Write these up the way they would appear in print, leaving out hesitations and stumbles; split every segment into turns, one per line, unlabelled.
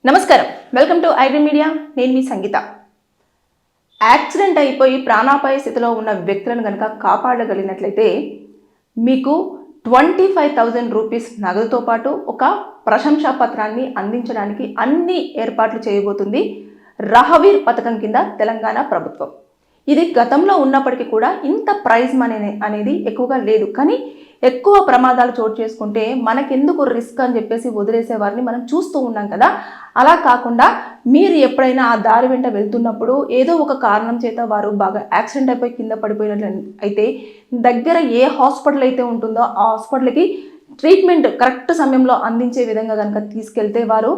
నమస్కారం, welcome to iDream media. నేను మీ సంగీత. Accident అయిపోయి ప్రాణాపాయ స్థితిలో ఉన్న వ్యక్తులను కనుక కాపాడగలిగినట్లయితే మీకు 25,000 రూపీస్ నగదుతో పాటు ఒక ప్రశంసా పత్రాన్ని అందించడానికి అన్ని ఏర్పాట్లు చేయబోతుంది రహవీర్ పథకం కింద తెలంగాణ ప్రభుత్వం. ఇది గతంలో ఉన్నప్పటికీ కూడా ఇంత ప్రైజ్ మనీ అనేది ఎక్కువగా లేదు, కానీ ఎక్కువ ప్రమాదాలు చోటు చేసుకుంటే మనకెందుకు రిస్క్ అని చెప్పేసి వదిలేసే వారిని మనం చూస్తూ ఉన్నాం కదా. అలా కాకుండా మీరు ఎప్పుడైనా ఆ దారి వెంట వెళ్తున్నప్పుడు ఏదో ఒక కారణం చేత వారు బాగా యాక్సిడెంట్ అయిపోయి కింద పడిపోయినట్లు అయితే దగ్గర ఏ హాస్పిటల్ అయితే ఉంటుందో ఆ హాస్పిటల్కి ట్రీట్మెంట్ కరెక్ట్ సమయంలో అందించే విధంగా కనుక తీసుకెళ్తే వారు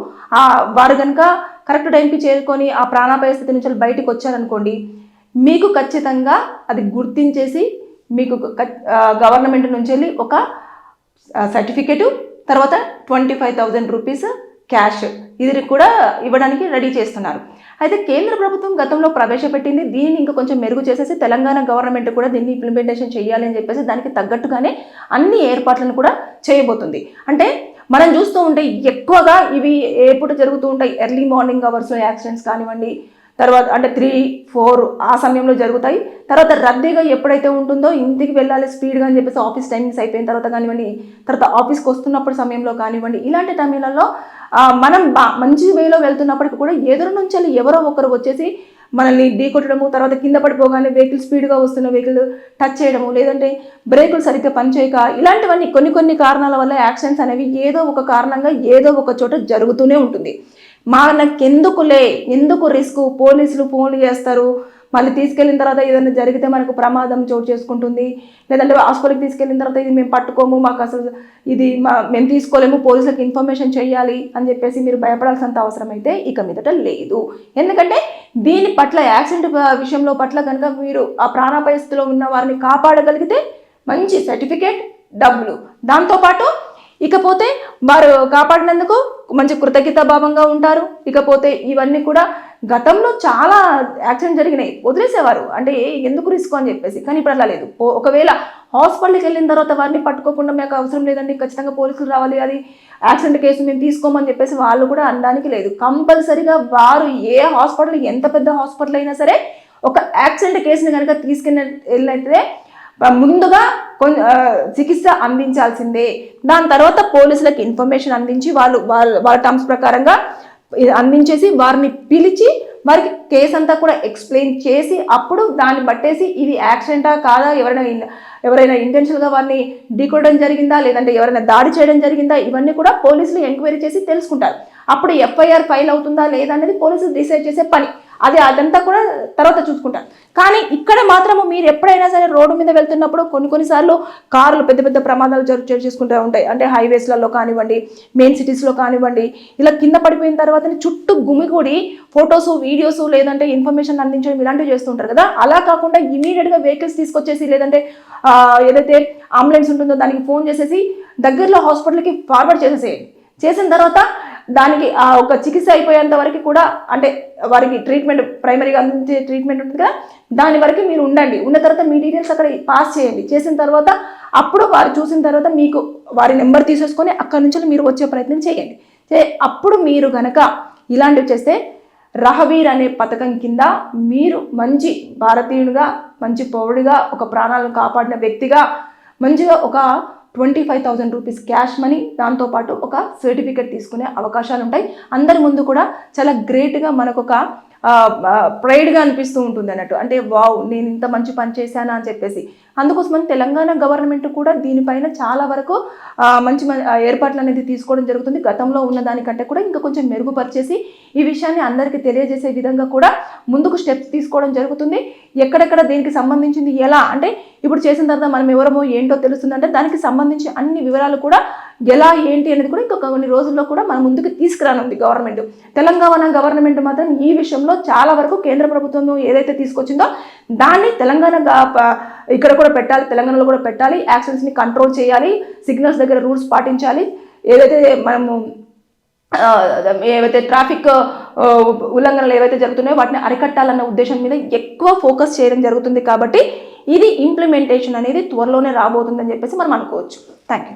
కనుక కరెక్ట్ టైంకి చేరుకొని ఆ ప్రాణాపాయ స్థితి నుంచి బయటకు వచ్చారనుకోండి, మీకు ఖచ్చితంగా అది గుర్తించేసి మీకు గవర్నమెంట్ నుంచి వెళ్ళి ఒక సర్టిఫికేటు, తర్వాత 25,000 రూపీస్ క్యాష్ ఇది కూడా ఇవ్వడానికి రెడీ చేస్తున్నారు. అయితే కేంద్ర ప్రభుత్వం గతంలో ప్రవేశపెట్టింది, దీన్ని ఇంకా కొంచెం మెరుగు చేసేసి తెలంగాణ గవర్నమెంట్ కూడా దీన్ని ఇంప్లిమెంటేషన్ చేయాలి అని చెప్పేసి దానికి తగ్గట్టుగానే అన్ని ఏర్పాట్లను కూడా చేయబోతుంది. అంటే మనం చూస్తూ ఉంటే ఎక్కువగా ఇవి ఎప్పుడు జరుగుతూ ఉంటాయి, ఎర్లీ మార్నింగ్ అవర్స్లో యాక్సిడెంట్స్ కానివ్వండి, తర్వాత అంటే 3-4 ఆ సమయంలో జరుగుతాయి. తర్వాత రద్దీగా ఎప్పుడైతే ఉంటుందో ఇంటికి వెళ్ళాలి స్పీడ్గా అని చెప్పేసి ఆఫీస్ టైమింగ్స్ అయిపోయిన తర్వాత కానివ్వండి, తర్వాత ఆఫీస్కి వస్తున్నప్పుడు సమయంలో కానివ్వండి, ఇలాంటి టైంలలో మనం మంచి వేలో వెళ్తున్నప్పటికీ కూడా ఎదురు నుంచి ఎవరో ఒకరు వచ్చేసి మనల్ని ఢీకొట్టడము, తర్వాత కింద పడిపోగానే వెహికల్ స్పీడ్గా వస్తున్న వెహికల్ టచ్ చేయడము, లేదంటే బ్రేకులు సరిగ్గా పనిచేయక, ఇలాంటివన్నీ కొన్ని కారణాల వల్ల యాక్సిడెంట్స్ అనేవి ఏదో ఒక కారణంగా ఏదో ఒక చోట జరుగుతూనే ఉంటుంది. మనకెందుకులే, ఎందుకు రిస్క్, పోలీసులు ఫోన్లు చేస్తారు, మళ్ళీ తీసుకెళ్ళిన తర్వాత ఏదైనా జరిగితే మనకు ప్రమాదం చోటు చేసుకుంటుంది, లేదంటే హాస్పిటల్కి తీసుకెళ్ళిన తర్వాత ఇది మేము పట్టుకోము, మాకు అసలు ఇది మేము తీసుకోలేము, పోలీసులకు ఇన్ఫర్మేషన్ చేయాలి అని చెప్పేసి మీరు భయపడాల్సినంత అవసరం అయితే ఇక మీదట లేదు. ఎందుకంటే దీని పట్ల యాక్సిడెంట్ విషయంలో పట్ల కనుక మీరు ఆ ప్రాణాపాయ స్థితిలో ఉన్న వారిని కాపాడగలిగితే మంచి సర్టిఫికేట్, డబ్బులు, దాంతోపాటు ఇకపోతే వారు కాపాడినందుకు మంచి కృతజ్ఞతాభావంగా ఉంటారు. ఇకపోతే ఇవన్నీ కూడా గతంలో చాలా యాక్సిడెంట్ జరిగినాయి, వదిలేసేవారు, అంటే ఎందుకు రిస్క్ అని చెప్పేసి. కానీ ఇప్పుడు అలా లేదు. ఒకవేళ హాస్పిటల్కి వెళ్ళిన తర్వాత వారిని పట్టుకోకుండా మాకు అవసరం లేదండి, ఖచ్చితంగా పోలీసులు రావాలి, అది యాక్సిడెంట్ కేసు మేము తీసుకోమని చెప్పేసి వాళ్ళు కూడా అనడానికి లేదు. కంపల్సరీగా వారు ఏ హాస్పిటల్, ఎంత పెద్ద హాస్పిటల్ అయినా సరే ఒక యాక్సిడెంట్ కేసుని కనుక వెళ్ళినట్లయితే ముందుగా చికిత్స అందించాల్సిందే. దాని తర్వాత పోలీసులకు ఇన్ఫర్మేషన్ అందించి వాళ్ళ టర్మ్స్ ప్రకారంగా అందించేసి వారిని పిలిచి వారికి కేసు అంతా కూడా ఎక్స్ప్లెయిన్ చేసి అప్పుడు దాన్ని బట్టేసి ఇది యాక్సిడెంటా కాదా, ఎవరైనా ఇంటెన్షనల్గా వారిని ఢీకొట్టడం జరిగిందా, లేదంటే ఎవరైనా దాడి చేయడం జరిగిందా, ఇవన్నీ కూడా పోలీసులు ఎంక్వైరీ చేసి తెలుసుకుంటారు. అప్పుడు ఎఫ్ఐఆర్ ఫైల్ అవుతుందా లేదా అనేది పోలీసులు డిసైడ్ చేసే పని. అదంతా కూడా తర్వాత చూసుకుంటారు. కానీ ఇక్కడ మాత్రము మీరు ఎప్పుడైనా సరే రోడ్డు మీద వెళ్తున్నప్పుడు కొన్నిసార్లు కార్లు పెద్ద పెద్ద ప్రమాదాలు చేసుకుంటూ ఉంటాయి. అంటే హైవేస్లలో కానివ్వండి, మెయిన్ సిటీస్లో కానివ్వండి, ఇలా కింద పడిపోయిన తర్వాత చుట్టూ గుమిగూడి ఫొటోస్, వీడియోస్, లేదంటే ఇన్ఫర్మేషన్ అందించడం ఇలాంటివి చేస్తుంటారు కదా. అలా కాకుండా ఇమీడియట్గా వెహికల్స్ తీసుకొచ్చేసి, లేదంటే ఏదైతే అంబులెన్స్ ఉంటుందో దానికి ఫోన్ చేసేసి దగ్గరలో హాస్పిటల్కి ఫార్వర్డ్ చేసిన తర్వాత దానికి ఒక చికిత్స అయిపోయేంత వరకు కూడా, అంటే వారికి ట్రీట్మెంట్ ప్రైమరీగా అందించే ట్రీట్మెంట్ ఉంటుంది కదా, దాని వరకు మీరు ఉండండి. ఉన్న తర్వాత మీ డీటెయిల్స్ అక్కడ పాస్ చేయండి. చేసిన తర్వాత అప్పుడు వారు చూసిన తర్వాత మీకు వారి నెంబర్ తీసేసుకొని అక్కడి నుంచి మీరు వచ్చే ప్రయత్నం చేయండి. అప్పుడు మీరు గనక ఇలాంటివి చేస్తే రహవీర్ అనే పథకం కింద మీరు మంచి భారతీయునిగా, మంచి పౌరుడిగా, ఒక ప్రాణాలను కాపాడిన వ్యక్తిగా మంచిగా ఒక 25,000 రూపీస్ క్యాష్ మనీ, దాంతోపాటు ఒక సర్టిఫికేట్ తీసుకునే అవకాశాలు ఉంటాయి. అందరి ముందు కూడా చాలా గ్రేట్గా మనకు ఒక ప్రైడ్గా అనిపిస్తూ ఉంటుంది అన్నట్టు. అంటే వావ్, నేను ఇంత మంచి పని చేశానా అని చెప్పేసి. అందుకోసమని తెలంగాణ గవర్నమెంట్ కూడా దీనిపైన చాలా వరకు మంచి ఏర్పాట్లు అనేది తీసుకోవడం జరుగుతుంది. గతంలో ఉన్న దానికంటే కూడా ఇంకా కొంచెం మెరుగుపరిచేసి ఈ విషయాన్ని అందరికీ తెలియజేసే విధంగా కూడా ముందుకు స్టెప్స్ తీసుకోవడం జరుగుతుంది. ఎక్కడెక్కడ దీనికి సంబంధించింది ఎలా అంటే ఇప్పుడు చేసిన తర్వాత మనం ఎవరమో ఏంటో తెలుస్తుందంటే దానికి సంబంధించి అన్ని వివరాలు కూడా ఎలా ఏంటి అనేది కూడా ఇంకొక కొన్ని రోజుల్లో కూడా మన ముందుకు తీసుకురానుంది గవర్నమెంట్. తెలంగాణ గవర్నమెంట్ మాత్రం ఈ విషయంలో చాలా వరకు కేంద్ర ప్రభుత్వం ఏదైతే తీసుకొచ్చిందో దాన్ని తెలంగాణ ఇక్కడ కూడా పెట్టాలి, తెలంగాణలో కూడా పెట్టాలి. యాక్సిడెంట్స్ని కంట్రోల్ చేయాలి, సిగ్నల్స్ దగ్గర రూల్స్ పాటించాలి, ఏవైతే ట్రాఫిక్ ఉల్లంఘనలు ఏవైతే జరుగుతున్నాయో వాటిని అరికట్టాలన్న ఉద్దేశం మీద ఎక్కువ ఫోకస్ చేయడం జరుగుతుంది. కాబట్టి ఇది ఇంప్లిమెంటేషన్ అనేది త్వరలోనే రాబోతుందని చెప్పేసి మనం అనుకోవచ్చు. Thank you.